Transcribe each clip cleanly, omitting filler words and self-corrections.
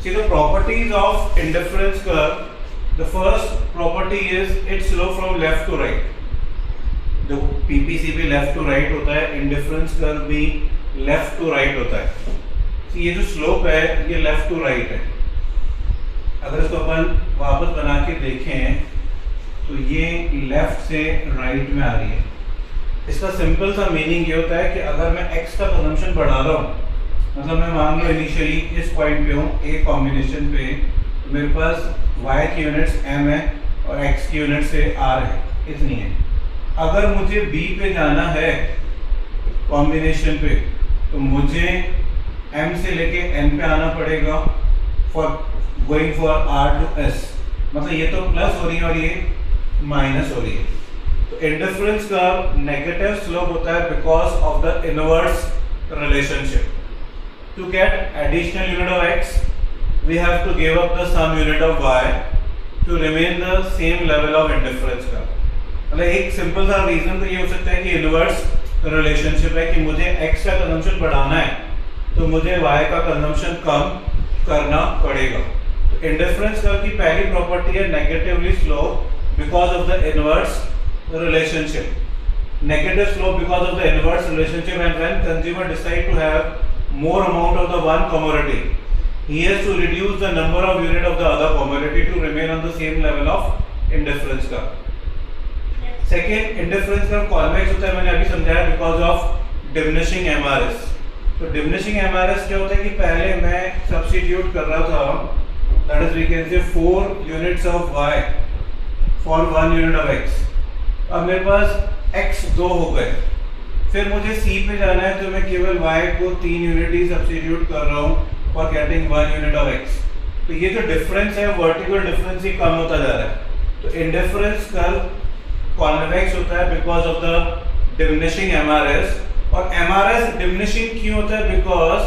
See the properties of indifference curve. The first property is its slope from left to right. जो PPC भी left to right होता है, indifference curve भी left to right होता है. तो ये जो स्लोप है ये लेफ्ट टू राइट है. अगर इसको अपन वापस बना के देखें तो ये लेफ्ट से राइट में आ रही है. इसका सिंपल सा मीनिंग ये होता है कि अगर मैं x का कंजम्पशन बढ़ा रहा हूँ, मतलब मैं मान लो इनिशियली इस पॉइंट पे हूँ A कॉम्बिनेशन पे, तो मेरे पास y की यूनिट्स m है और x की यूनिट से r है, इतनी है. अगर मुझे B पे जाना है कॉम्बिनेशन पे तो मुझे m से लेके n पे आना पड़ेगा for going for r to s. मतलब ये तो प्लस हो रही है और ये माइनस हो रही है. तो इंडिफरेंस का नेगेटिव स्लोप होता है because of the inverse relationship. To get additional unit of x we have to give up the some unit of y to remain the same level of indifference का. मतलब एक simple सा reason तो ये हो सकता है कि इनवर्स रिलेशनशिप है कि मुझे x का कंजम्पशन बढ़ाना है तो मुझे y का कंजम्पशन कम करना पड़ेगा. तो इंडिफरेंस कर्व की पहली प्रॉपर्टी है negatively slope because of the inverse relationship. Negative slope because of the inverse relationship, and when consumer decide to have more amount of the one commodity, he has to reduce the number of unit of the other commodity to remain on the same level of indifference curve. Second, indifference curve convex होता है, मैंने अभी समझाया because of diminishing MRS. तो diminishing MRS क्या होता है कि पहले मैं substitute कर रहा था, that is we can say 4 units of y for 1 unit of x. अब मेरे पास x 2 हो गए, फिर मुझे C पे जाना है तो मैं केवल y को 3 यूनिट ही सब्स्टिट्यूट कर रहा हूँ for getting 1 unit of x. तो ये जो डिफरेंस है वर्टिकल डिफरेंस ही कम होता जा रहा है. तो इंडिफरेंस कर्व कॉन्वेक्स होता है because of the diminishing MRS. और MRS डिमिनिशिंग क्यों होता है? Because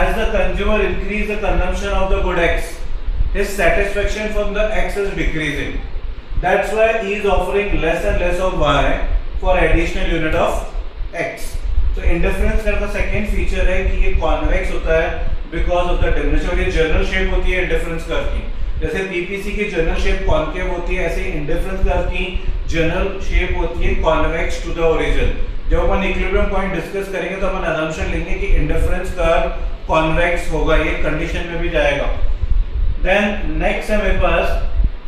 as the consumer increase the consumption of the good x, his satisfaction from the x is decreasing. That's why he is offering less and less of y for additional unit of x. So indifference curve का second feature है कि ये convex होता है because of the diminution. और ये general shape होती है इंडिफरेंस कर्व की. जैसे PPC की जनरल शेप कॉन्केव होती है, ऐसे इंडिफरेंस कर्व की जनरल शेप होती है कॉन्वेक्स टू द ओरिजिन. जब अपन इक्विलिब्रियम पॉइंट डिस्कस करेंगे तो अपन असम्पशन लेंगे कि इंडिफरेंस कर्व कॉन्वेक्स होगा, ये कंडीशन में भी जाएगा. देन नेक्स्ट है मेरे पास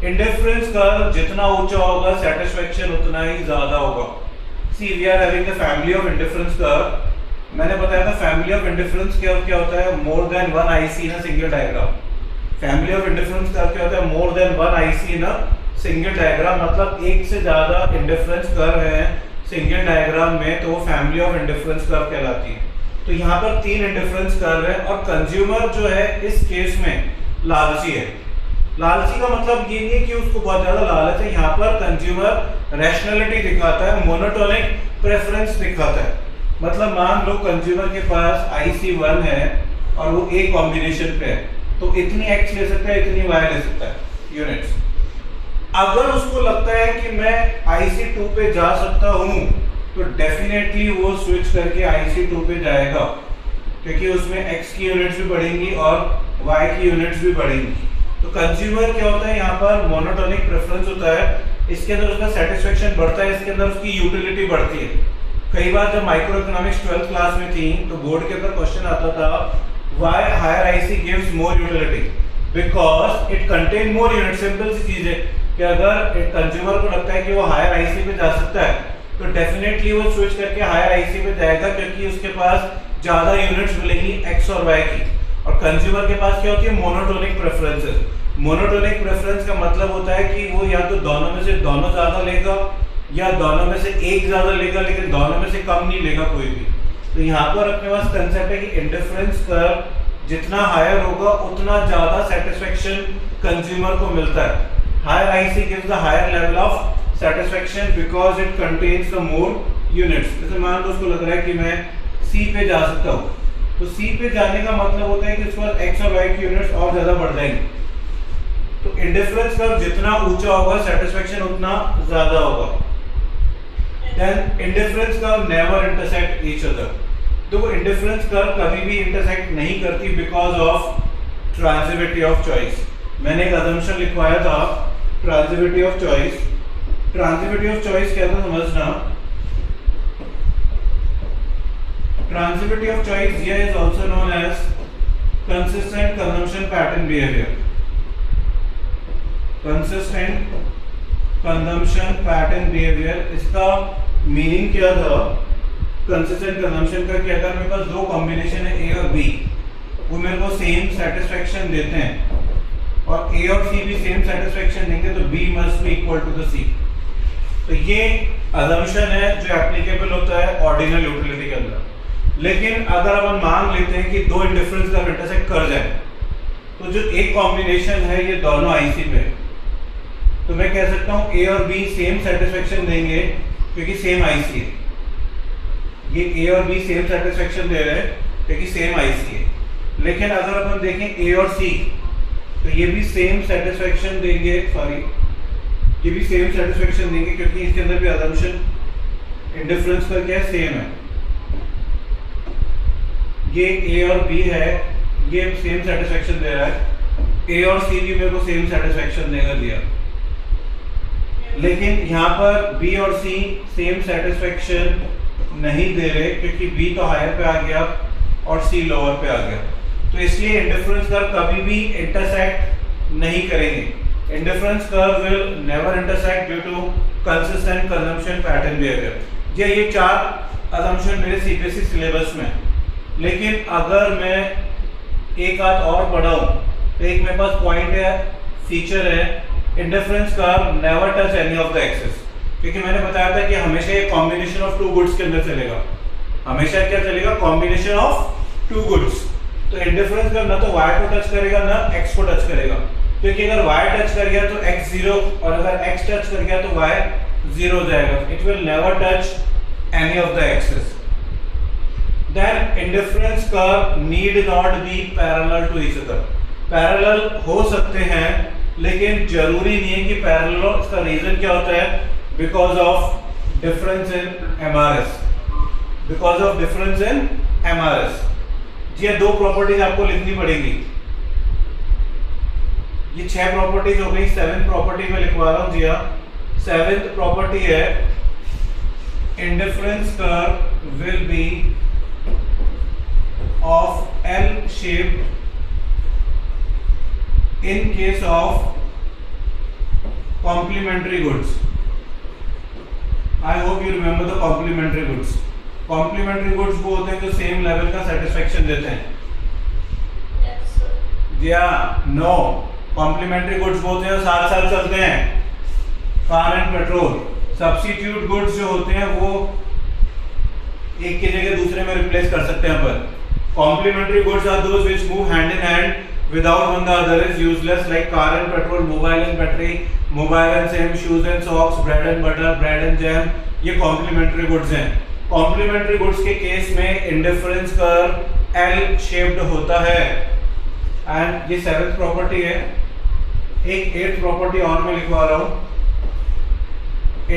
इंडिफरेंस कर्व जितना ऊंचा होगा सेटिस्फेक्शन उतना ही ज्यादा होगा. See we are having the family of indifference curve. मैंने बताया था फैमिली ऑफ इंडिफरेंस कर्व क्या होता है? More than one IC in a single diagram. Family of indifference curve क्या होता है? More than one IC in a single diagram. मतलब एक से ज्यादा इंडिफरेंस कर्व है सिंगल डायग्राम में तो वो फैमिली ऑफ इंडिफरेंस कर्व कहलाती है. तो यहाँ पर 3 इंडिफरेंस कर्व है और कंज्यूमर जो है इस केस में लालची है. लालची का मतलब ये नहीं है कि उसको बहुत ज्यादा लालच है. यहाँ पर कंज्यूमर रैशनैलिटी दिखाता है, मोनोटोनिक प्रेफरेंस दिखाता है. मतलब मान लो कंज्यूमर के पास IC1 है और वो A कॉम्बिनेशन पे है तो इतनी x ले सकता है, इतनी y ले सकता है यूनिट्स. अगर उसको लगता है कि मैं IC2 पे जा सकता हूँ तो डेफिनेटली वो स्विच करके IC2 पे जाएगा क्योंकि उसमें x की यूनिट्स भी बढ़ेंगी और y की यूनिट्स भी बढ़ेंगी. तो कंज्यूमर क्या होता है? यहाँ पर मोनोटोनिक प्रेफरेंस होता है. इसके अंदर उसका सेटिस्फेक्शन बढ़ता है, इसके अंदर उसकी यूटिलिटी बढ़ती है. कई बार जब माइक्रो इकोनॉमिक्स 12th क्लास में थी तो बोर्ड के ऊपर क्वेश्चन आता था why higher IC gives more utility because it contain more unit. Simple सी चीज है कि अगर एक कंज्यूमर को लगता है कि वो हायर IC पे जा सकता है तो डेफिनेटली वो स्विच करके हायर IC पे जाएगा क्योंकि उसके पास ज्यादा यूनिट्स मिलेंगी x और y की. और कंज्यूमर के पास क्या होती है? Monotonic preferences. मोनोटोनिक प्रेफरेंस का मतलब होता है कि वो या तो दोनों में से दोनों ज्यादा लेगा या दोनों में से एक ज्यादा लेगा लेकिन दोनों में से कम नहीं लेगा कोई भी. तो यहाँ पर अपने पास कंसेप्ट है कि इंडिफरेंस कर्व जितना हायर होगा उतना ज्यादा सेटिस्फेक्शन कंज्यूमर को मिलता है. Higher IC gives the higher level of satisfaction because it contains the more units. जैसे मान लो उसको लग रहा है कि मैं C पे जा सकता हूँ तो C पे जाने का मतलब होता है कि उसके बाद x और y की यूनिट्स और ज्यादा बढ़ जाएंगी. तो इंडिफरेंस कर्व जितना ऊंचा होगा सेटिस्फेक्शन उतना ज्यादा होगा. Then indifference curve never intersect each other. तो वो इंडिफरेंस कर्व कभी भी इंटरसेक्ट नहीं करती because of transitivity of choice. मैंने एक अजम्पशन लिखवाया था transitivity of choice. Transitivity of choice क्या था समझना। Transitivity of choice here is also known as consistent consumption pattern behavior। consistent consumption pattern behavior, इसका मीनिंग क्या था? कंसिस्टेंट कंजम्पशन का कि अगर मेरे पास दो कॉम्बिनेशन है ए और बी, वो मेरे को सेम सेटिस्फेक्शन देते हैं और ए और सी भी सेम सेटिस्फेक्शन देंगे, तो B must be equal to the C. तो ये अजम्पशन है जो एप्लीकेबल होता है ऑर्डिनल यूटिलिटी के अंदर। लेकिन अगर अपन मान लेते हैं कि दो इंडिफरेंस का इंटरसेक्ट कर जाए, तो जो एक कॉम्बिनेशन है ये दोनों आईसी पे, तो मैं कह सकता हूँ ए और बी सेम सेटिस्फेक्शन देंगे क्योंकि सेम आईसी है। ये ए और बी सेम सेटिस्फेक्शन दे रहे हैं क्योंकि सेम आईसी है। लेकिन अगर अपन देखें ए और सी, तो ये भी सेम सेटिस्फेक्शन देंगे, सॉरी ये भी सेम सेटिस्फेक्शन देंगे क्योंकि इसके अंदर भी अजम्पशन इंडिफरेंस का क्या है, सेम है। ये ए और बी है, ये सेम सेटिस्फेक्शन दे रहा है, ए और सी भी मेरे को सेम सेटिस्फेक्शन देगा दिया। लेकिन यहाँ पर बी और सी सेम सेटिस्फेक्शन नहीं दे रहे क्योंकि बी तो हायर पे आ गया और सी लोअर पे आ गया। तो इसलिए इंडिफरेंस कर्व कभी भी इंटरसेक्ट नहीं करेंगे। Indifference curve will never intersect due to consistent consumption pattern behaviour. ये चार असम्पशन मेरे सीबीएसई सिलेबस में। लेकिन अगर मैं एक हाथ और बढ़ाऊं तो एक मेरे पास पॉइंट है, फीचर है, indifference curve never touch any of the axis. क्योंकि मैंने बताया था कि हमेशा ये कॉम्बिनेशन ऑफ टू गुड्स के अंदर चलेगा। हमेशा क्या चलेगा? Combination of two goods. तो इंडिफरेंस कर्व ना तो y को टच करेगा ना x को टच करेगा, क्योंकि अगर y टच कर गया तो x 0 और अगर x टच कर गया तो y 0 हो जाएगा। It will never touch any of the axis. Then indifference curve need not be parallel to each other। Parallel हो सकते हैं लेकिन जरूरी नहीं है कि पैरेलल हो। इसका रीजन क्या होता है? Because of difference in MRS. Because of difference in MRS. जी दो प्रॉपर्टीज आपको लिखनी पड़ेगी। ये 6 प्रॉपर्टीज हो गई, 7th प्रॉपर्टी में लिखवा रहा हूं। जी हाँ, 7th प्रॉपर्टी है indifference curve will be of L shaped in case of complementary goods। I hope you remember the complementary goods। complementary goods वो होते हैं जो सेम लेवल का सेटिस्फेक्शन देते हैं। yes sir। या नो, complementary goods वो होते हैं साथ साथ चलते हैं, car and petrol. Substitute goods जो होते हैं वो एक की जगह दूसरे में रिप्लेस कर सकते हैं अपन। Complementary goods are those which move hand in hand, without one the other is useless, like car and petrol, mobile and battery, mobile and same, shoes and socks, bread and butter, bread and jam। ये complementary goods हैं। complementary goods के case में indifference curve L shaped होता है। And ये 7th property है। एक 8th property और मैं लिखवा रहा हूँ।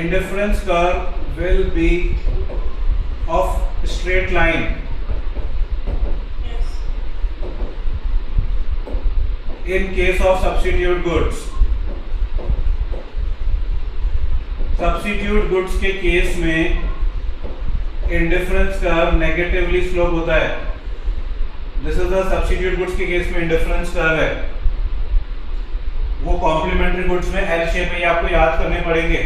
Indifference curve will be of straight line in case of substitute goods। substitute goods के केस में इंडिफरेंस कर्व नेगेटिवली स्लोप होता है। This is the substitute goods के केस में इंडिफरेंस कर्व है। वो कॉम्प्लीमेंट्री गुड्स में एल शेप में, ये आपको याद करने पड़ेंगे।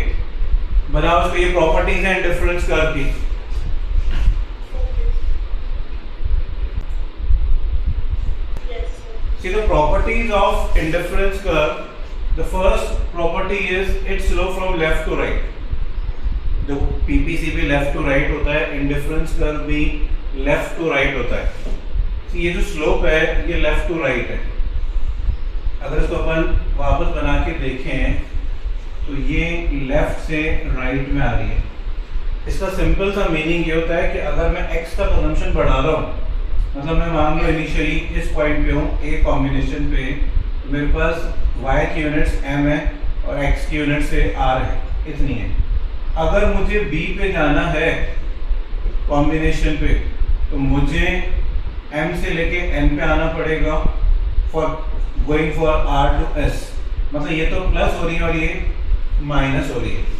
बनाओ उसको, ये प्रॉपर्टीज हैं इंडिफरेंस कर्व की। See the properties of indifference curve। The first property is it's slow from left to right। जो PPC भी left to right होता है, indifference curve भी left to right होता है। So ये जो slope है ये left to right है। अगर इसको अपन वापस बना के देखें तो ये left से right में आ रही है। इसका सिंपल सा मीनिंग ये होता है कि अगर मैं x का कंजम्पशन बढ़ा रहा हूँ, मतलब मैं मान लो इनिशियली इस पॉइंट पे हूँ ए कॉम्बिनेशन पे, तो मेरे पास y की यूनिट्स m है और x की यूनिट से r है, इतनी है। अगर मुझे b पे जाना है कॉम्बिनेशन पे, तो मुझे m से लेके n पे आना पड़ेगा, for going for R to S, मतलब ये तो प्लस हो रही है और ये माइनस हो रही है।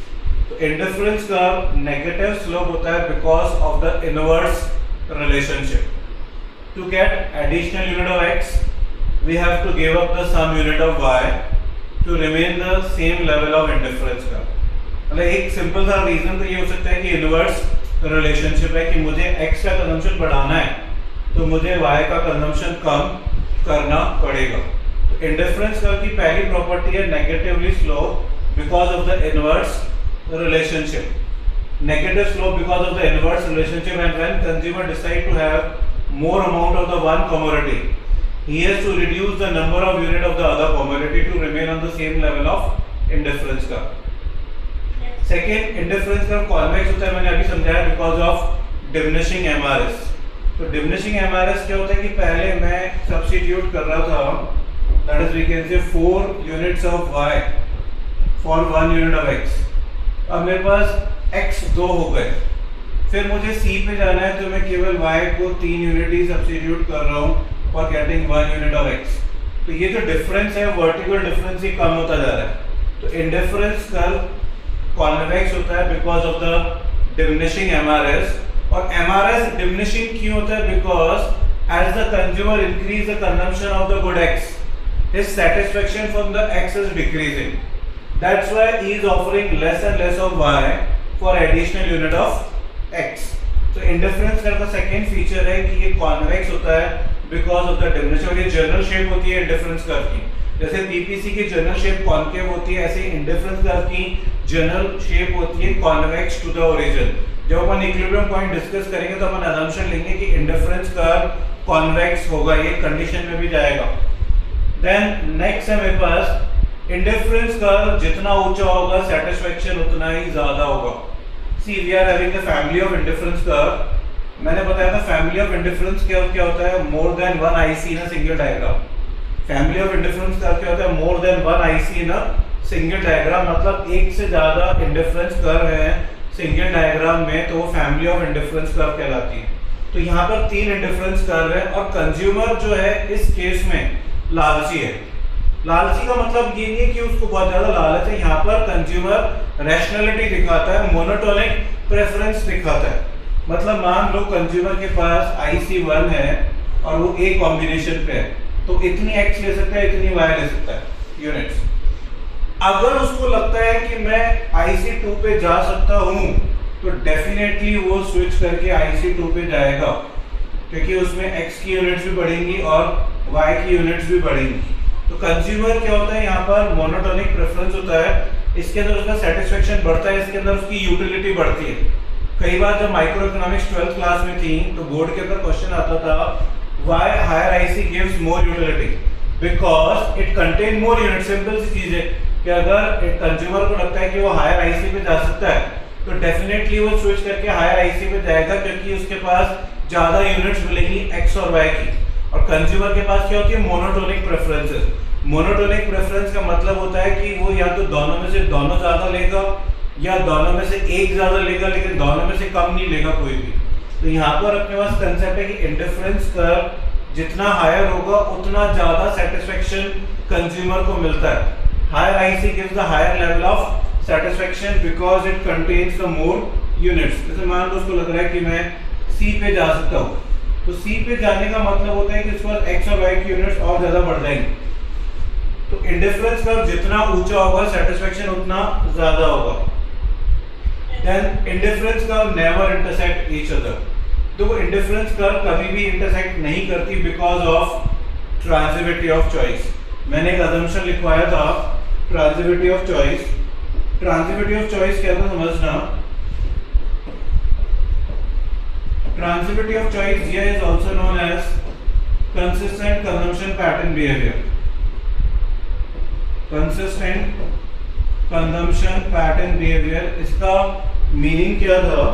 तो इंडिफरेंस कर्व नेगेटिव स्लोप होता है because of the inverse relationship. To get additional unit of x, we have to give up the some unit of y to remain the same level of indifference का। मतलब एक simple सा reason तो ये हो सकता है कि इनवर्स रिलेशनशिप है कि मुझे x का कंजम्पशन बढ़ाना है तो मुझे y का कंजम्पशन कम करना पड़ेगा। तो इंडिफरेंस कर्व की पहली प्रॉपर्टी है negatively slope because of the inverse relationship. Negative slope because of the inverse relationship, and when consumer decide to have more amount of the one commodity, he has to reduce the number of unit of the other commodity to remain on the same level of indifference curve. Second, indifference curve convex होता है, मैंने अभी समझाया because of diminishing MRS. तो diminishing MRS क्या होता है कि पहले मैं substitute कर रहा था, that is we can say 4 units of y for 1 unit of x. अब मेरे पास x 2 हो गए, फिर मुझे c पे जाना है तो मैं केवल y को 3 यूनिट ही सब्स्टिट्यूट कर रहा हूँ for getting 1 unit of x। तो ये जो डिफरेंस है वर्टिकल डिफरेंस ही कम होता जा रहा है। तो इंडिफरेंस कर्व कॉन्वेक्स होता है because of the diminishing MRS, और MRS डिमिनिशिंग क्यों होता है? Because as the consumer increase the consumption of the good x, his satisfaction from the x is decreasing. That's why he is offering less and less of y for additional unit of x. तो indifference curve का second feature है कि ये convex होता है because of the diminishing, और ये general shape होती है इंडिफरेंस कर्व की। जैसे पीपीसी की जनरल शेप कॉन्केव होती है, ऐसे इंडिफरेंस कर्व की जनरल शेप होती है कॉन्वेक्स टू द ओरिजिन। जब अपन इक्विलिब्रियम पॉइंट डिस्कस करेंगे तो अपन असम्पशन लेंगे कि इंडिफरेंस कर्व कॉन्वेक्स होगा, ये कंडीशन में भी जाएगा। देन नेक्स्ट है मेरे पास इंडिफरेंस कर्व जितना ऊंचा होगा सैटिस्फैक्शन उतना ही ज्यादा होगा। See we are having the family of indifference curve. मैंने बताया था फैमिली ऑफ इंडिफरेंस कर्व क्या होता है? More than one IC in a single diagram. Family of indifference curve क्या होता है? More than one IC in a single diagram, मतलब एक से ज्यादा इंडिफरेंस कर्व है सिंगल डायग्राम में, तो वो फैमिली ऑफ इंडिफरेंस कर्व कहलाती है। तो यहाँ पर 3 इंडिफरेंस कर्व है और कंज्यूमर जो है इस केस में लालची है। लालची का मतलब ये नहीं है कि उसको बहुत ज्यादा लालच है, यहाँ पर कंज्यूमर रैशनैलिटी दिखाता है, मोनोटोनिक प्रेफरेंस दिखाता है। मतलब मान लो कंज्यूमर के पास IC1 है और वो A कॉम्बिनेशन पे है, तो इतनी x ले सकता है, इतनी y ले सकता है यूनिट्स। अगर उसको लगता है कि मैं IC2 पे जा सकता हूँ तो डेफिनेटली वो स्विच करके IC2 पे जाएगा, क्योंकि उसमें x की यूनिट्स भी बढ़ेंगी और y की यूनिट्स भी बढ़ेंगी। तो कंज्यूमर क्या होता है, यहाँ पर मोनोटोनिक प्रेफरेंस होता है, इसके अंदर उसका सेटिस्फेक्शन बढ़ता है, इसके अंदर उसकी यूटिलिटी बढ़ती है। कई बार जब माइक्रो इकोनॉमिक्स 12th क्लास में थी तो बोर्ड के अंदर क्वेश्चन आता था why higher IC gives more utility, because it contain more unit. Simple सी चीज है कि अगर एक कंज्यूमर को लगता है कि वो हायर IC पे जा सकता है तो डेफिनेटली वो स्विच करके हायर IC पे जाएगा, क्योंकि उसके पास ज्यादा यूनिट्स मिलेंगी x और y की। और कंज्यूमर के पास क्या होती है? Monotonic preferences. मोनोटोनिक प्रेफरेंस का मतलब होता है कि वो या तो दोनों में से दोनों ज्यादा लेगा या दोनों में से एक ज्यादा लेगा, लेकिन दोनों में से कम नहीं लेगा कोई भी। तो यहाँ पर अपने पास कंसेप्ट है कि इंडिफरेंस कर्व जितना हायर होगा उतना ज्यादा सेटिस्फेक्शन कंज्यूमर को मिलता है। Higher IC gives the higher level of satisfaction because it contains the more units. जैसे मान लो उसको लग रहा है कि मैं C पे जा सकता हूँ, तो C पे जाने का मतलब होता है कि उसके बाद x और y की यूनिट्स और ज्यादा बढ़ जाएंगी। तो इंडिफरेंस कर्व जितना ऊंचा होगा सेटिस्फेक्शन उतना ज्यादा होगा। Then indifference curve never intersect each other. तो वो इंडिफरेंस कर्व कभी भी इंटरसेक्ट नहीं करती because of transitivity of choice. मैंने एक असम्पशन लिखवाया था transitivity of choice. Transitivity of choice क्या था समझना। Transitivity of choice here is also known as consistent consumption pattern behavior. Consistent consumption pattern behavior, इसका मीनिंग क्या था?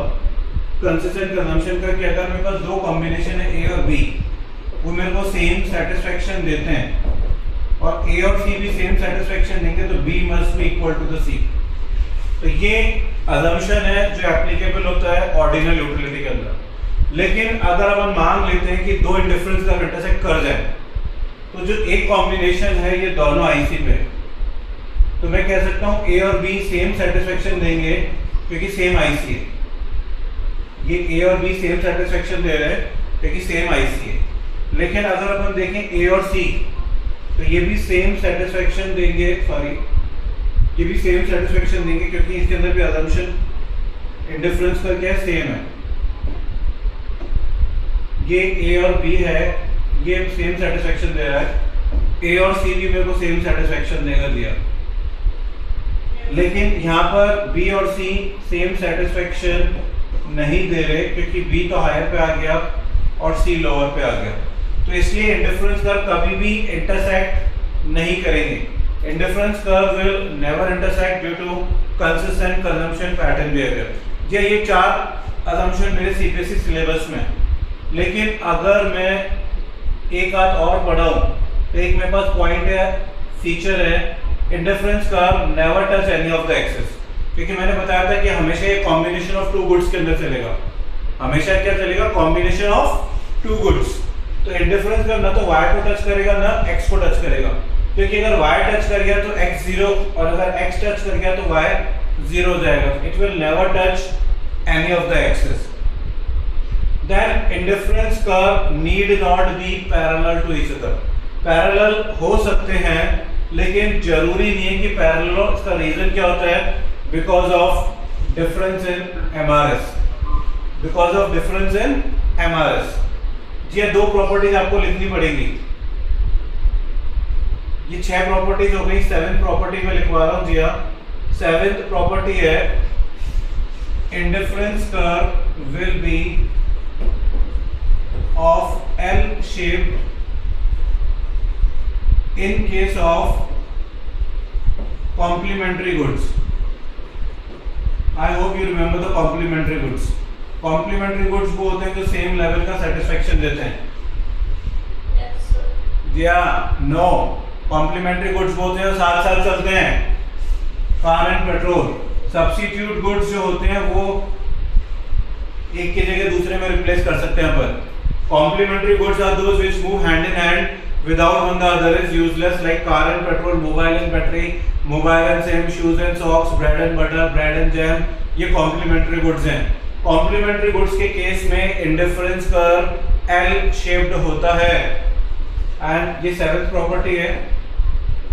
कंसिस्टेंट कंजम्पशन का कि अगर मेरे पास दो कॉम्बिनेशन है A और B, वो मेरे को सेम सेटिस्फेक्शन देते हैं और A और C भी सेम सेटिस्फेक्शन देंगे तो B must be equal to the C। तो ये असम्पशन है जो एप्लीकेबल होता है ऑर्डिनल यूटिलिटी के अंदर। लेकिन अगर अपन मान लेते हैं कि दो इंडिफरेंस का इंटरसेक्ट कर जाए तो जो एक कॉम्बिनेशन है ये दोनों आईसी पे, तो मैं कह सकता हूँ ए और बी सेम सेटिस्फेक्शन देंगे क्योंकि सेम आईसी है। ये ए और बी सेम सेटिस्फेक्शन दे रहे हैं क्योंकि सेम आईसी है। लेकिन अगर अपन देखें ए और सी, तो ये भी सेम सेटिस्फेक्शन देंगे, सॉरी ये भी सेम सेटिस्फेक्शन देंगे क्योंकि इसके अंदर भी असम्पशन इंडिफरेंस का क्या है, सेम है। ये ए और बी है, ये सेम सेटिस्फेक्शन दे रहा है, ए और सी भी मेरे को सेम सेटिस्फेक्शन देगा दिया। लेकिन यहाँ पर बी और सी सेम सेटिस्फेक्शन नहीं दे रहे क्योंकि बी तो हायर पे आ गया और सी लोअर पे आ गया। तो इसलिए इंडिफरेंस कर्व कभी भी इंटरसेक्ट नहीं करेंगे। Indifference curve will never intersect due to consistent consumption pattern behaviour. ये 4 असम्पशन मेरे सीबीएसई सिलेबस में। लेकिन अगर मैं एक आध और बढ़ाऊं तो एक मेरे पास पॉइंट है, फीचर है, indifference curve never touch any of the axis. क्योंकि मैंने बताया था कि हमेशा ये कॉम्बिनेशन ऑफ 2 गुड्स के अंदर चलेगा। हमेशा क्या चलेगा, कॉम्बिनेशन ऑफ 2 गुड्स। तो इंडिफरेंस कर्व ना तो y को टच करेगा ना x को टच करेगा, क्योंकि अगर y टच कर गया तो x 0 और अगर x टच कर गया तो y 0 हो जाएगा। It will never touch any of the axis. Then indifference curve need not be parallel to each other. Parallel हो सकते हैं लेकिन जरूरी नहीं है कि पैरेलल हो। इसका रीजन क्या होता है, because of difference in MRS. Because of difference in MRS. ये 2 प्रॉपर्टीज आपको लिखनी पड़ेगी। ये 6 प्रॉपर्टीज हो गई, 7th प्रॉपर्टी में लिखवा रहा हूं जी हाँ। 7th प्रॉपर्टी है indifference curve will be of L shaped in case of complementary goods. I hope you remember the complementary goods. Complementary goods वो होते हैं जो सेम लेवल का सेटिस्फेक्शन देते हैं। Yes sir. या नो, कॉम्प्लीमेंट्री गुड्स वो होते हैं साथ साथ चलते हैं, car and petrol. Substitute goods जो होते हैं वो एक की जगह दूसरे में रिप्लेस कर सकते हैं अपन। Complementary goods are those which move hand in hand without one the other is useless, like car and petrol, mobile and battery, mobile and same, shoes and socks, bread and butter, bread and jam। ये complementary goods हैं। complementary goods के case में indifference curve L shaped होता है। And ये 7th property है।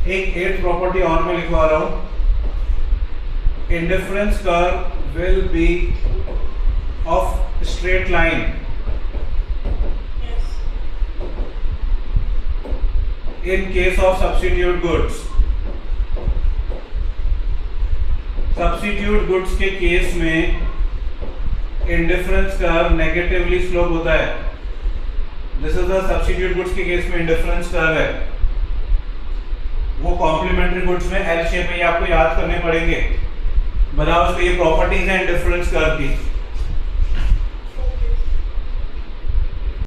एक 8th property और मैं लिखवा रहा हूँ, indifference curve will be of straight line in case of substitute goods। substitute goods के केस में इंडिफरेंस कर्व नेगेटिवली स्लोप होता है। This is the substitute goods के केस में इंडिफरेंस कर्व है वो कॉम्प्लीमेंट्री गुड्स में एल शेप में, ये आपको याद करने पड़ेंगे। बनाओ उसको, ये प्रॉपर्टीज हैं इंडिफरेंस कर्व की।